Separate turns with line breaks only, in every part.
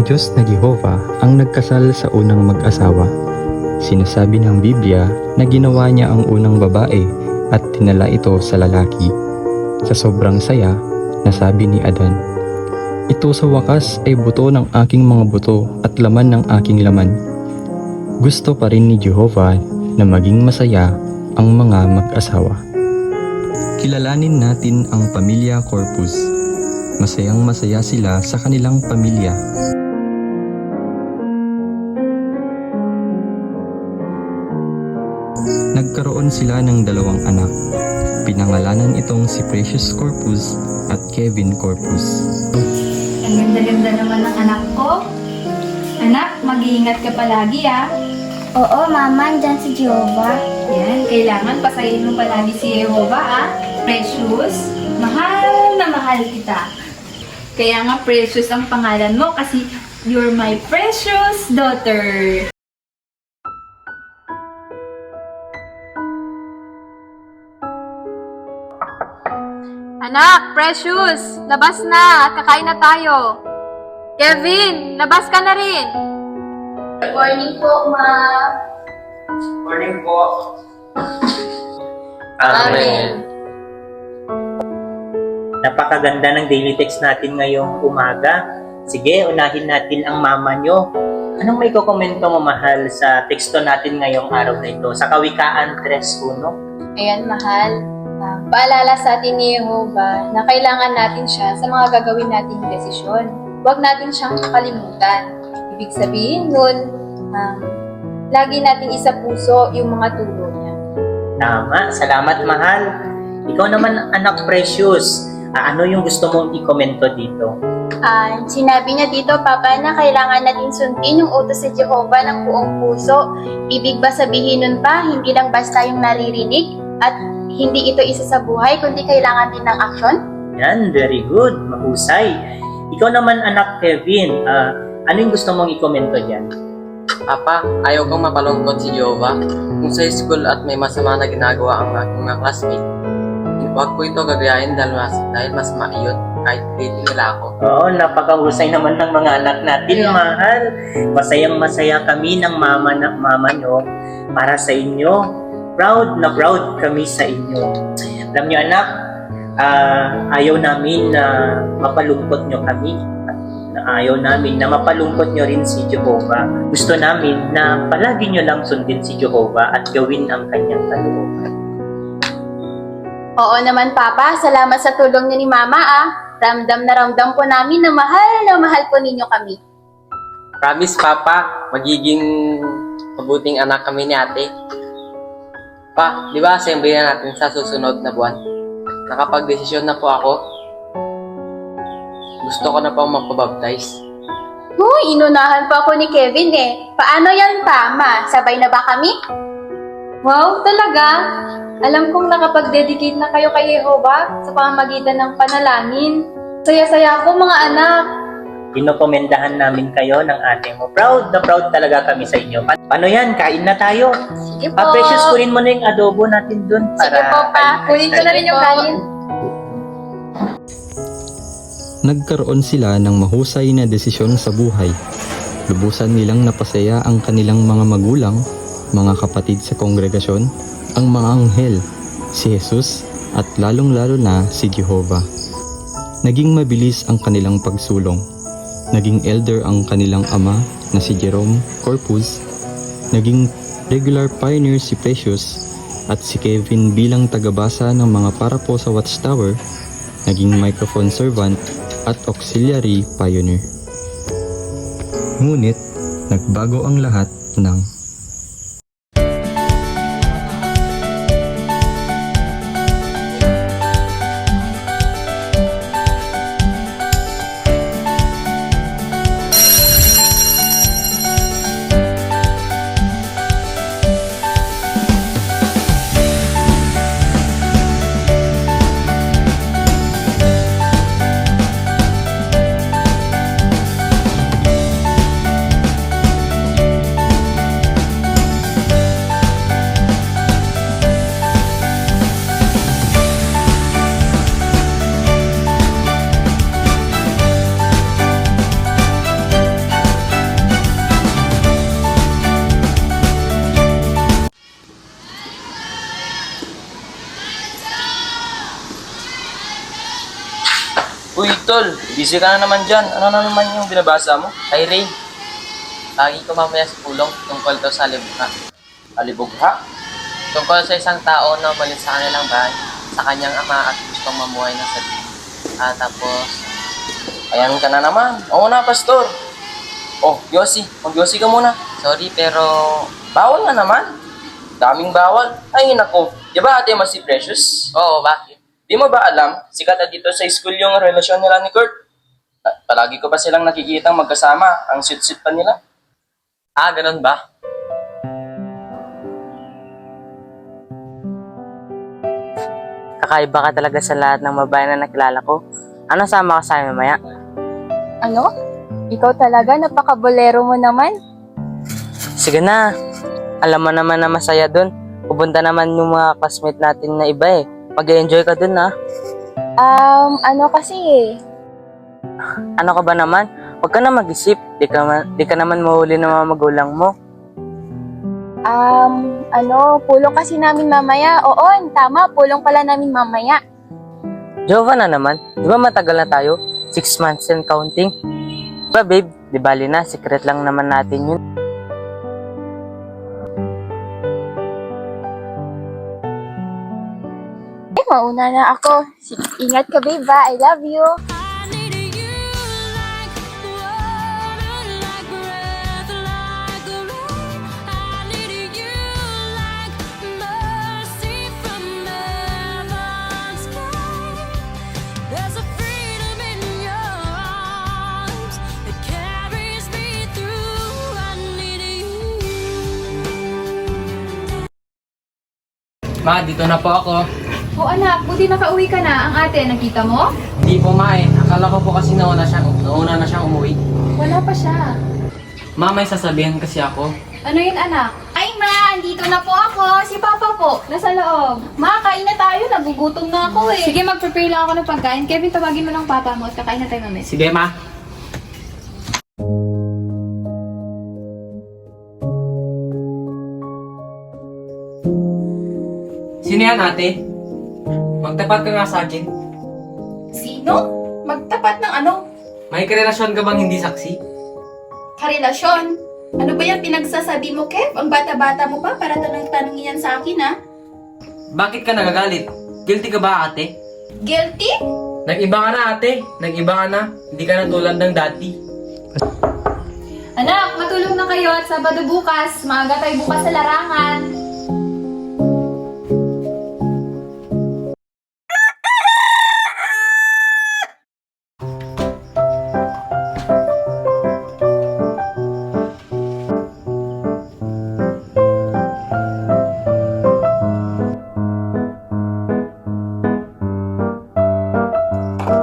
Ang Diyos na Jehovah ang nagkasal sa unang mag-asawa. Sinasabi ng Biblia na ginawa niya ang unang babae at tinala ito sa lalaki. Sa sobrang saya, nasabi ni Adan, "Ito sa wakas ay buto ng aking mga buto at laman ng aking laman." Gusto pa rin ni Jehovah na maging masaya ang mga mag-asawa. Kilalanin natin ang pamilya Corpus. Masayang masaya sila sa kanilang pamilya. Nagkaroon sila ng dalawang anak. Pinangalanan itong si Precious Corpus at Kevin Corpus.
Ang ganda-ganda naman ng anak ko. Anak, mag-iingat ka palagi ah.
Oo, Mama, andyan si Jehovah.
Yan, kailangan pasayin mo palagi si Jehovah ah. Precious, mahal na mahal kita. Kaya nga Precious ang pangalan mo kasi you're my precious daughter.
Anak, Precious, labas na at kakain na tayo. Kevin, labas ka na rin.
Morning po, Ma.
Morning po.
Amen.
Napakaganda ng daily text natin ngayong umaga. Sige, unahin natin ang mama nyo. Anong may kukomento mo, mahal, sa teksto natin ngayong araw na ito? Sa Kawikaan 3:1.
Ayan, mahal. Paalala sa atin ni Jehovah na kailangan natin siya sa mga gagawin nating desisyon. Huwag natin siyang kakalimutan. Ibig sabihin nun, lagi natin isa puso yung mga turo niya.
Tama, salamat, mahal. Ikaw naman, anak Precious. Ano yung gusto mong i-komento dito?
Sinabi niya dito, Papa, na kailangan natin sundin yung utos sa Jehovah ng buong puso. Ibig ba sabihin nun pa, hindi lang basta yung naririnig at hindi ito isa sa buhay, kundi kailangan din ng aksyon?
Yan, very good. Mahusay. Ikaw naman, anak Kevin. Ano yung gusto mong i-komento dyan?
Papa, ayaw kong mapalungkot si Jehovah. Kung sa school at may masama na ginagawa ang aking mga classmate, huwag ko ito gagayahin dahil mas maiyot kahit creating nila ako.
Oo, napakahusay naman ng mga anak natin, mahal. Masayang masaya kami ng mama nyo para sa inyo. Proud na proud kami sa inyo. Alam nyo, anak, ayaw namin na mapalungkot nyo kami. Ayaw namin na mapalungkot nyo rin si Jehovah. Gusto namin na palagi nyo lang sundin si Jehovah at gawin ang kanyang kalooban.
Oo naman, Papa. Salamat sa tulong niyo ni Mama, Ramdam na ramdam po namin na mahal po ninyo kami.
Promise, Papa, magiging mabuting anak kami ni ate. Pa, di ba assembly na natin sa susunod na buwan? Nakapag-desisyon na po ako. Gusto ko na pong magpabaptize.
Uy, inunahan pa ako ni Kevin Paano yan, Pa? Ma, sabay na ba kami?
Wow, talaga? Alam kong nakapag-dedicate na kayo kay Jehovah sa pamamagitan ng panalangin. Saya-saya ako, mga anak.
Inokomendahan namin kayo ng ate mo. Proud na proud talaga kami sa inyo. Paano yan? Kain na tayo.
Sige po.
Precious, kunin mo na yung adobo natin dun.
Sige po, Pa.
Kunin ko na rin yung kanin.
Nagkaroon sila ng mahusay na desisyon sa buhay. Lubusan nilang napasaya ang kanilang mga magulang, mga kapatid sa kongregasyon, ang mga anghel, si Jesus, at lalong-lalo na si Jehovah. Naging mabilis ang kanilang pagsulong. Naging elder ang kanilang ama na si Jerome Corpus. Naging regular pioneer si Precious at si Kevin bilang tagabasa ng mga parapo sa Watchtower. Naging microphone servant at auxiliary pioneer. Ngunit, nagbago ang lahat ng
Tol, busy ka na naman dyan. Ano na naman yung binabasa mo? Ay, Ray. Lagi ko mamaya sa pulong tungkol to sa alibugha. Alibugha? Tungkol sa isang tao na umalis sa kanilang bahay sa kanyang ama at gustong mamuhay ng sarili. Tapos, ayan ka na naman. Oo na, Pastor. Oh, Yossi. Mag-Yossi ka muna. Sorry, pero bawal nga naman. Daming bawal. Ay, nako. Di ba ate mas si Precious? Oo, bakit? Di mo ba alam, sikat na dito sa school yung relasyon nila ni Kurt? Palagi ko pa silang nakikitang magkasama. Ang sweet-sweet pa nila. Ah, ganun ba?
Kakaiba ka talaga sa lahat ng babae na nakilala ko. Ano, sama ka sa amin mamaya?
Ano? Ikaw talaga, napaka-bolero mo naman.
Sige na. Alam mo naman na masaya dun. Pupunta naman yung mga classmate natin na iba eh. Mag-enjoy ka dun ha.
Ano kasi eh.
Ano ka ba naman? Huwag ka na mag-isip. Di ka naman mahuli ng mga magulang mo.
Pulong kasi namin mamaya. Oo, tama, pulong pala namin mamaya.
Jova na naman. Di ba matagal na tayo? 6 months and counting. Diba babe? Di bali na. Secret lang naman natin yun.
Mauna na ako. Sige, ingat ka, babe. I love you.
Ma, dito na po ako.
Oh anak, buti nakauwi ka na. Ang ate, nakita mo?
Hindi po, ma eh. Akala ko po kasi nauna na siyang umuwi.
Wala pa siya.
Ma, may sasabihin kasi ako.
Ano yun anak? Ay ma, andito na po ako. Si Papa po, nasa loob. Ma, kain na tayo. Nagugutom na ako eh. Sige, mag-prepare lang ako ng pagkain. Kevin, tawagin mo ng Papa mo at kakain na tayo mamaya.
Sige, ma. Sino yan, ate? Magtapat ka nga sa akin.
Sino? Magtapat ng ano?
May karelasyon ka bang hindi saksi?
Karelasyon? Ano ba yan pinagsasabi mo, Kev? Ang bata-bata mo pa para tanong-tanongin yan sa akin, ha?
Bakit ka nagagalit? Guilty ka ba, ate?
Guilty?
Nag-iba ka na, ate. Nag-iba ka na. Hindi ka na tulad ng dati.
Anak, matulog na kayo at Sabado bukas. Maaga tayo bukas sa larangan.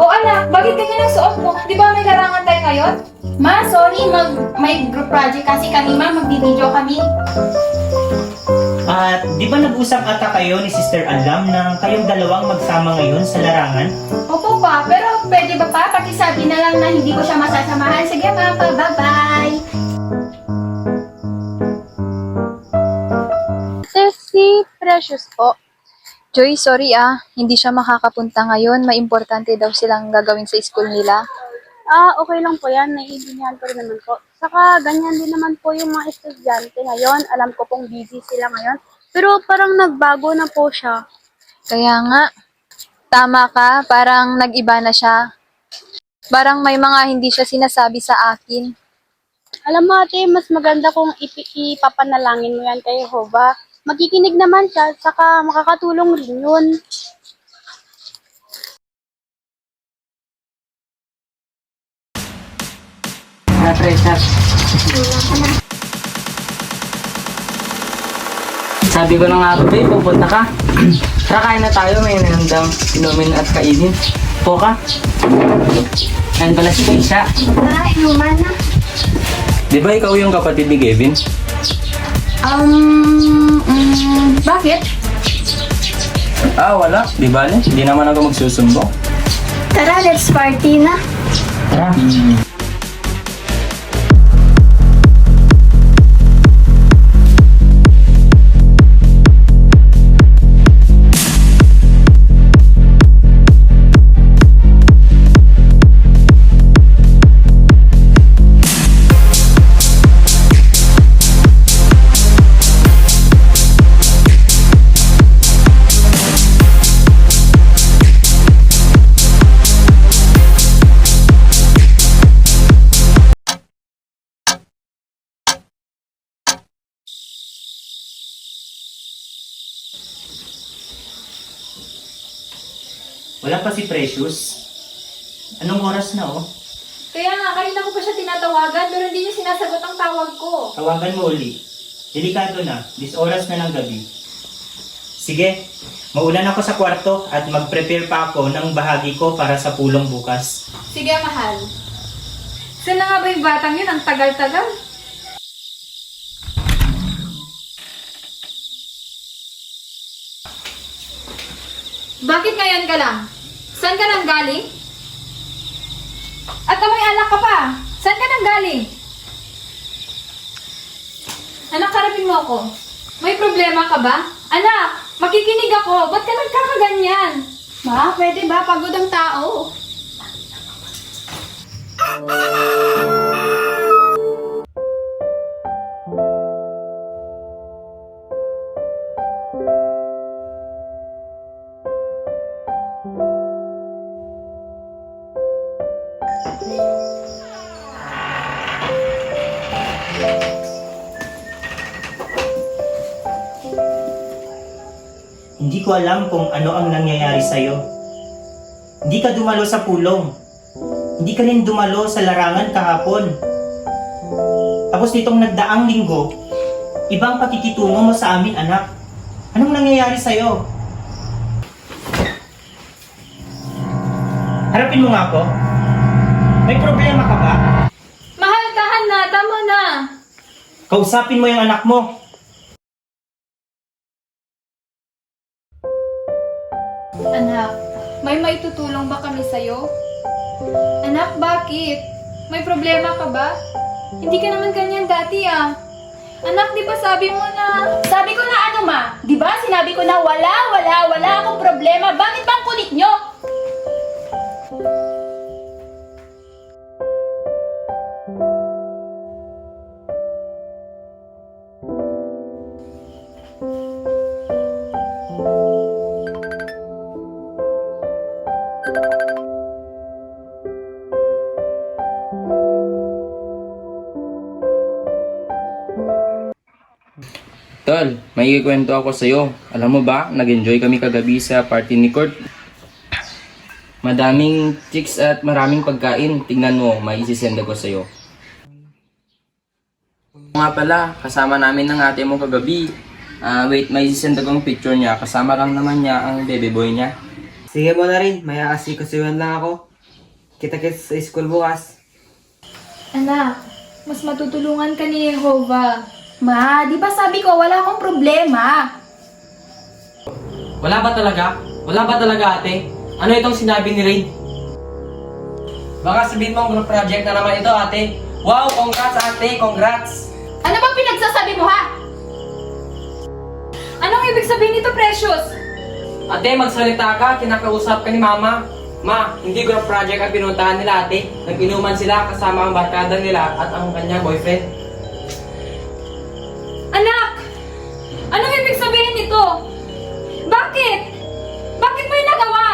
O anak, bakit ganyan ang suot mo? Di ba may larangan tayo ngayon? Ma, sorry, may group project kasi kami, ma. Magdi-video kami.
At di ba nag-usap ata kayo ni Sister Alam na kayong dalawang magsama ngayon sa larangan?
Opo pa, pero pwede ba pa? Pakisabi na lang na hindi ko siya masasamahan. Sige ma, pa, bye-bye.
Si Precious po. Joy, sorry hindi siya makakapunta ngayon. May importante daw silang gagawin sa school nila.
Okay lang po yan. Naiintindihan ko rin naman po. Saka, ganyan din naman po yung mga estudyante ngayon. Alam ko pong busy sila ngayon. Pero parang nagbago na po siya.
Kaya nga, tama ka, parang nag-iba na siya. Parang may mga hindi siya sinasabi sa akin.
Alam mo ate, mas maganda kung ipapanalangin mo yan kay Jehovah. Magikinig naman siya, saka makakatulong rin yun.
Sabi ko na nga babe, pupunta ka. Tara, kain na tayo. May nandang inumin at kainin. Po ka. Ayan pala si Keisha.
Tara, inuman na.
Di ba ikaw yung kapatid ni Kevin?
Bakit?
Wala. Di ba Hindi naman ako magsusumbong.
Tara, let's party na.
Tara.
Wala pa si Precious. Anong oras na oh?
Kaya nga, kanina ko pa siya tinatawagan pero hindi niya sinasagot ang tawag ko.
Tawagan mo uli. Delikado na. This oras na ng gabi. Sige, maulan ako sa kwarto at mag-prepare pa ako ng bahagi ko para sa pulong bukas.
Sige, mahal. Saan na nga ba yung batang yun? Ang tagal-tagal. Bakit ngayon ka lang? Saan ka nang galing? At amoy alak ka pa. Saan ka nang galing? Anak, harapin mo ako. May problema ka ba? Anak, makikinig ako. Ba't ka nagkakaganyan? Ma, pwede ba? Pagod ang tao.
Hindi ko alam kung ano ang nangyayari sa'yo. Hindi ka dumalo sa pulong. Hindi ka rin dumalo sa larangan kahapon. Tapos nitong nagdaang linggo, ibang pakikitungo mo sa amin, anak. Anong nangyayari sa'yo? Harapin mo nga ako. May problema ka ba?
Mahal, tahan na. Tama na.
Kausapin mo yung anak mo.
Anak, may maitutulong ba kami sa'yo? Anak, bakit? May problema ka ba? Hindi ka naman ganyan dati ah. Anak, di ba sabi mo na...
Sabi ko na ano ma? Di ba sinabi ko na wala akong problema. Bakit bang kulit nyo?
Tol, may ikwento ako sa'yo. Alam mo ba, nag-enjoy kami kagabi sa party ni Kurt. Madaming chicks at maraming pagkain. Tingnan mo, may isisend ko sa'yo. Nga pala, kasama namin ng ate mo kagabi. Wait, may isisend akong picture niya. Kasama lang naman niya ang baby boy niya.
Sige mo na rin, may aasikasuhan lang ako. Kita-kits sa school bukas.
Anak, mas matutulungan ka ni Jehovah.
Ma, di ba sabi ko wala akong problema?
Wala ba talaga? Wala ba talaga ate? Ano itong sinabi ni Rain? Baka sabihin mo ang group project na naman ito ate. Wow, congrats ate, congrats!
Ano bang pinagsasabi mo ha?
Anong ibig sabihin nito, Precious?
Ate, magsalita ka, kinakausap ka ni Mama. Ma, hindi group project ang pinuntahan nila ate. Nag-inuman sila kasama ang barkada nila at ang kanyang boyfriend.
Anak! Anong ibig sabihin nito? Bakit? Bakit mo yung nagawa?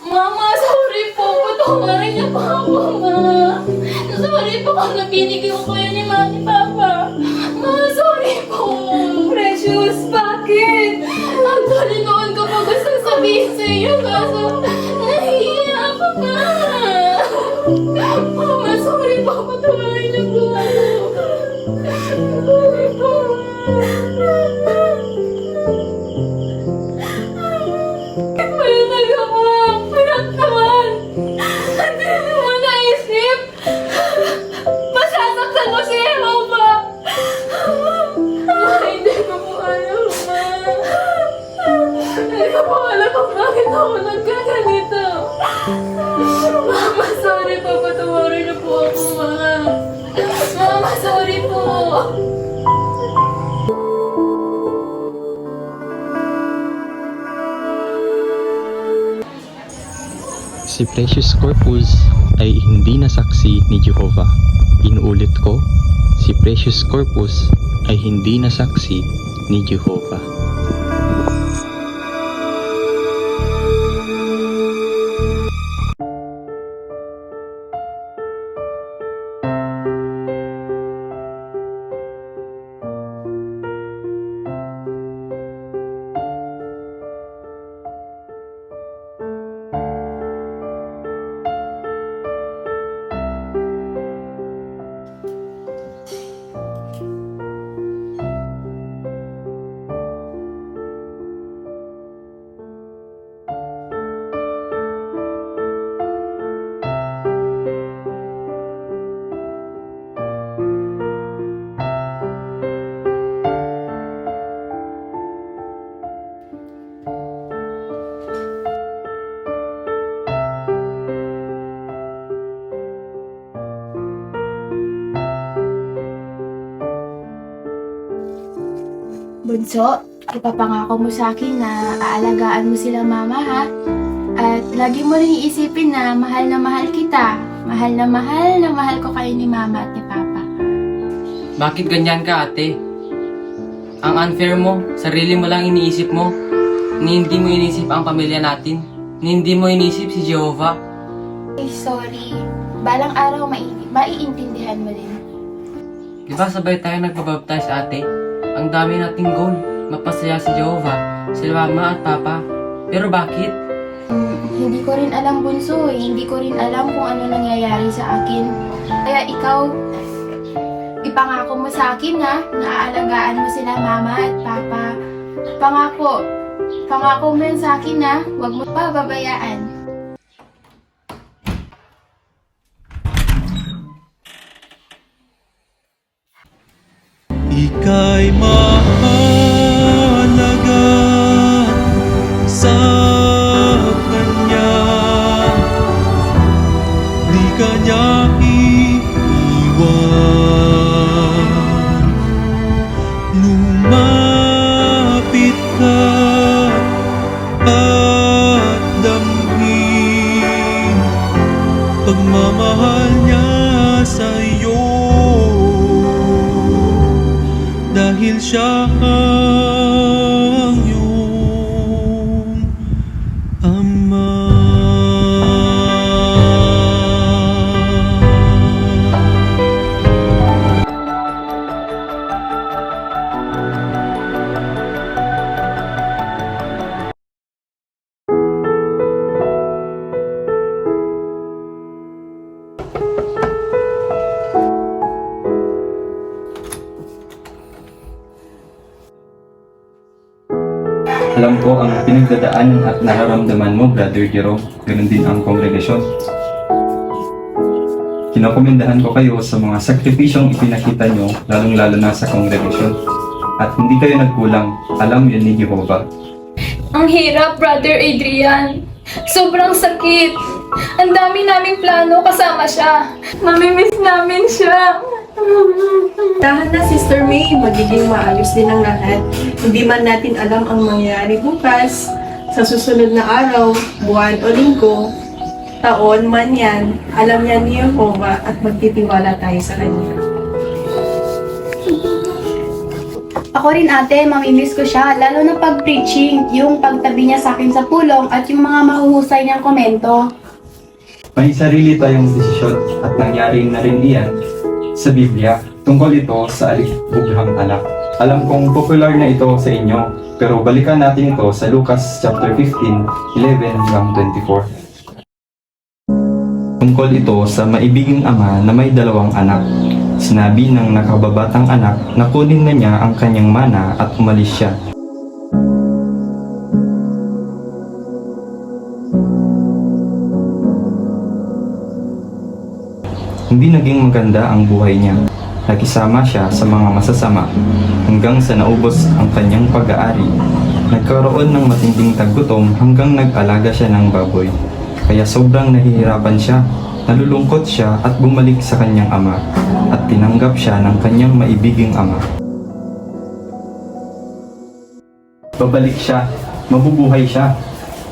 Mama, sorry po. Patawarin niyo po ako, ma. Sorry po kung nabinigay ko kayo ni Mami Papa. Ma, sorry po.
Precious, bakit?
Actually, noon ko pa gustong sabihin sa iyo, kaso nahihiya ako, ma. Mama, sorry po. Patawarin niyo po ako. Sorry po.
Bakit mo yung nagawa? Pirat naman! Hindi mo naisip! Masasaktan mo si Jehovah!
Hindi ko po alam, ma. Hindi ko po alam kung bakit ako nagkaganito. Mama, sorry po. Patawarin niyo po ako, ma. Mama, sorry po.
Si Precious Corpus ay hindi na saksi ni Jehovah. Inuulit ko, si Precious Corpus ay hindi na saksi ni Jehovah.
Bunso, ipapangako mo sa akin na aalagaan mo sila mama ha? At lagi mo rin iisipin na mahal kita. Mahal na mahal ko kayo ni mama at ni papa.
Bakit ganyan ka, ate? Ang unfair mo, sarili mo lang iniisip mo. Ni hindi mo iniisip ang pamilya natin. Ni hindi mo iniisip si Jehovah.
Ay, sorry. Balang araw maiintindihan mo din.
Diba sabay tayo nagbabaptize, ate? Ang dami nating goal. Mapasaya si Jehovah, si mama at papa. Pero bakit?
Hindi ko rin alam, Bunso. Hindi ko rin alam kung ano nangyayari sa akin. Kaya ikaw, ipangako mo sa akin ha, na aalagaan mo sila mama at papa. Pangako. Pangako mo yun sa akin ha. Huwag mo pa babayaan.
Ika'y mahalaga sa Kanya, di ka niya iiwan. Lumapit ka at damhin pagmamahal niya sa iyo. Dahil siya ang iyong Ama.
Alam ko ang pinagdadaanan at nararamdaman mo, Brother Jerome. Ganun din ang kongregasyon. Kinakomendahan ko kayo sa mga sakripisyong ipinakita nyo, lalong-lalo na sa kongregasyon. At hindi kayo nagkulang, alam yun ni Jehovah.
Ang hirap, Brother Adrian. Sobrang sakit. Ang dami naming plano kasama siya. Mamimiss namin siya.
Dahan na, Sister May, magiging maayos din ang lahat. Hindi man natin alam ang mangyayari bukas, sa susunod na araw, buwan o linggo, taon man yan, alam niya ni Jehovah at magtitiwala tayo sa Kanya.
Ako rin ate, mamimiss ko siya, lalo na pag-preaching, yung pagtabi niya sa akin sa pulong at yung mga mahuhusay niyang komento.
May sarili tayong desisyon at nangyari na rin iyan sa Biblia. Tungkol ito sa alibughang anak. Alam kong popular na ito sa inyo, pero balikan natin ito sa Lucas chapter 15, 11 hanggang 24. Tungkol ito sa maibiging ama na may dalawang anak. Sinabi ng nakababatang anak na kunin na niya ang kanyang mana at umalis siya. Hindi naging maganda ang buhay niya. Nakisama siya sa mga masasama hanggang sa naubos ang kanyang pag-aari. Nagkaroon ng matinding taggutom hanggang nag-alaga siya ng baboy. Kaya sobrang nahihirapan siya, nalulungkot siya at bumalik sa kanyang ama at tinanggap siya ng kanyang maibiging ama. Babalik siya, mabubuhay siya.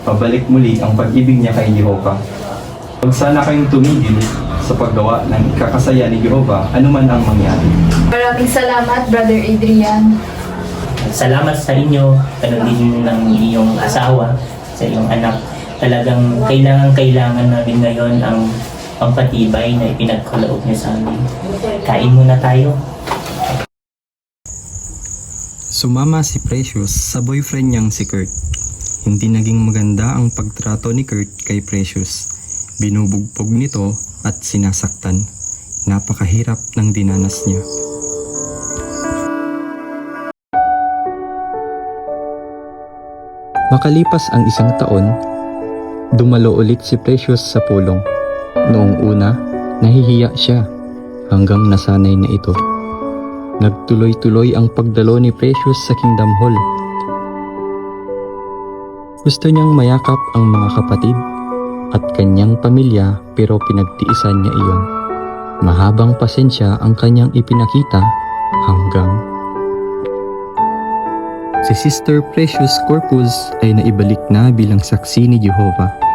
Pabalik muli ang pag-ibig niya kay Jehovah. Huwag sana kayong tumigil sa paggawa ng ikakasaya ni Jehovah anuman ang mangyari.
Maraming salamat, Brother Adrian.
Salamat sa inyo, ganun din ng iyong asawa, sa iyong anak. Talagang kailangan namin ngayon ang pampatibay na ipinagkaloob niyo sa amin. Kain muna tayo.
Sumama si Precious sa boyfriend niyang si Kurt. Hindi naging maganda ang pagtrato ni Kurt kay Precious. Binubugbog nito at sinasaktan. Napakahirap ng dinanas niya. Makalipas ang isang taon, dumalo ulit si Precious sa pulong. Noong una, nahihiya siya hanggang nasanay na ito. Nagtuloy-tuloy ang pagdalo ni Precious sa Kingdom Hall. Gusto niyang mayakap ang mga kapatid at kanyang pamilya pero pinagtiisan niya iyon. Mahabang pasensya ang kanyang ipinakita hanggang Si Sister Precious Corpus ay naibalik na bilang saksi ni Jehovah.